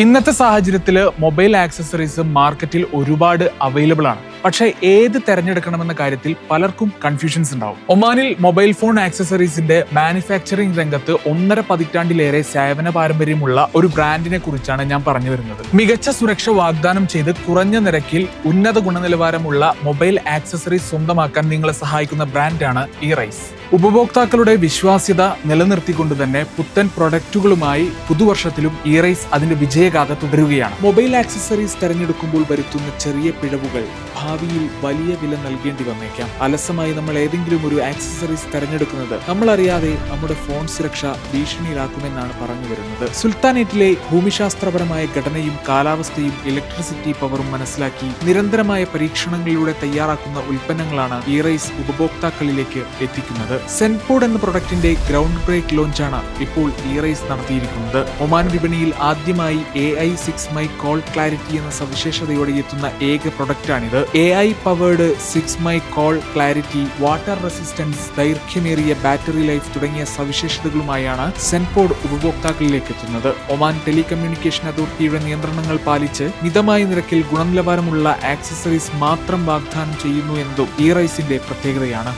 ഇന്നത്തെ സാഹചര്യത്തിൽ mobile accessories മാർക്കറ്റിൽ ഒരുപാട് അവൈലബിൾ ആണ്. പക്ഷേ ഏത് തെരഞ്ഞെടുക്കണമെന്ന കാര്യത്തിൽ പലർക്കും കൺഫ്യൂഷൻസ് ഉണ്ടാവും. ഒമാനിൽ മൊബൈൽ ഫോൺ ആക്സസറീസിന്റെ മാനുഫാക്ചറിംഗ് രംഗത്ത് 1.5 പതിറ്റാണ്ടിലേറെ സേവന പാരമ്പര്യമുള്ള ഒരു ബ്രാൻഡിനെ കുറിച്ചാണ് ഞാൻ പറഞ്ഞു വരുന്നത്. മികച്ച സുരക്ഷ വാഗ്ദാനം ചെയ്ത് കുറഞ്ഞ നിരക്കിൽ ഉന്നത ഗുണനിലവാരമുള്ള മൊബൈൽ ആക്സസറീസ് സ്വന്തമാക്കാൻ നിങ്ങളെ സഹായിക്കുന്ന ബ്രാൻഡാണ് ഇറൈസ്. ഉപഭോക്താക്കളുടെ വിശ്വാസ്യത നിലനിർത്തിക്കൊണ്ട് തന്നെ പുത്തൻ പ്രൊഡക്റ്റുകളുമായി പുതുവർഷത്തിലും ഇറൈസ് അതിന്റെ വിജയഗാഥ തുടരുകയാണ്. മൊബൈൽ ആക്സസറീസ് തെരഞ്ഞെടുക്കുമ്പോൾ വരുത്തുന്ന ചെറിയ പിഴവുകൾ ഭാവിയിൽ വലിയ വില നൽകേണ്ടി വന്നേക്കാം. അലസമായി നമ്മൾ ഏതെങ്കിലും ഒരു ആക്സസറീസ് തെരഞ്ഞെടുക്കുന്നത് നമ്മൾ അറിയാതെ നമ്മുടെ ഫോൺ സുരക്ഷ ഭീഷണിയിലാക്കുമെന്നാണ് പറഞ്ഞു വരുന്നത്. സുൽത്താനേറ്റിലെ ഭൂമിശാസ്ത്രപരമായ ഘടനയും കാലാവസ്ഥയും ഇലക്ട്രിസിറ്റി പവറും മനസ്സിലാക്കി നിരന്തരമായ പരീക്ഷണങ്ങളിലൂടെ തയ്യാറാക്കുന്ന ഉൽപ്പന്നങ്ങളാണ് ഇറൈസ് ഉപഭോക്താക്കളിലേക്ക് എത്തിക്കുന്നത്. സെൻപോഡ് എന്ന പ്രൊഡക്റ്റിന്റെ ഗ്രൗണ്ട് ബ്രേക്ക് ലോഞ്ചാണ് ഇപ്പോൾ ഇറൈസ് നടത്തിയിരിക്കുന്നത്. ഒമാൻ വിപണിയിൽ ആദ്യമായി AI 6 മൈ കോൾ ക്ലാരിറ്റി എന്ന സവിശേഷതയോടെ എത്തുന്ന ഏക പ്രൊഡക്റ്റാണിത്. AI powered 6 my call clarity, water resistance, ദൈർഘ്യമേറിയ ബാറ്ററി ലൈഫ് തുടങ്ങിയ സവിശേഷതകളുമായാണ് സെൻപോഡ് ഉപഭോക്താക്കളിലേക്ക് എത്തുന്നത്. ഒമാൻ ടെലികമ്മ്യൂണിക്കേഷൻ അതോറിറ്റിയുടെ നിയന്ത്രണങ്ങൾ പാലിച്ച് മിതമായ നിരക്കിൽ ഗുണനിലവാരമുള്ള ആക്സസറീസ് മാത്രം വാഗ്ദാനം ചെയ്യുന്നു എന്നതും ഇറൈസിന്റെ പ്രത്യേകതയാണ്.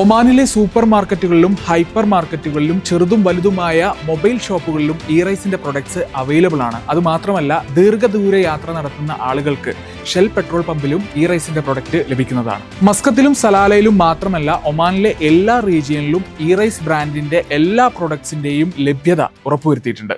ഒമാനിലെ സൂപ്പർ മാർക്കറ്റുകളിലും ഹൈപ്പർ മാർക്കറ്റുകളിലും ചെറുതും വലുതുമായ മൊബൈൽ ഷോപ്പുകളിലും ഇറൈസിന്റെ പ്രൊഡക്ട്സ് അവൈലബിൾ ആണ്. അതുമാത്രമല്ല, ദീർഘദൂര യാത്ര നടത്തുന്ന ആളുകൾക്ക് ഷെൽ പെട്രോൾ പമ്പിലും ഇറൈസിന്റെ പ്രൊഡക്റ്റ് ലഭിക്കുന്നതാണ്. മസ്കത്തിലും സലാലയിലും മാത്രമല്ല, ഒമാനിലെ എല്ലാ റീജിയനിലും ഇറൈസ് ബ്രാൻഡിന്റെ എല്ലാ പ്രൊഡക്ട്സിന്റെയും ലഭ്യത ഉറപ്പുവരുത്തിയിട്ടുണ്ട്.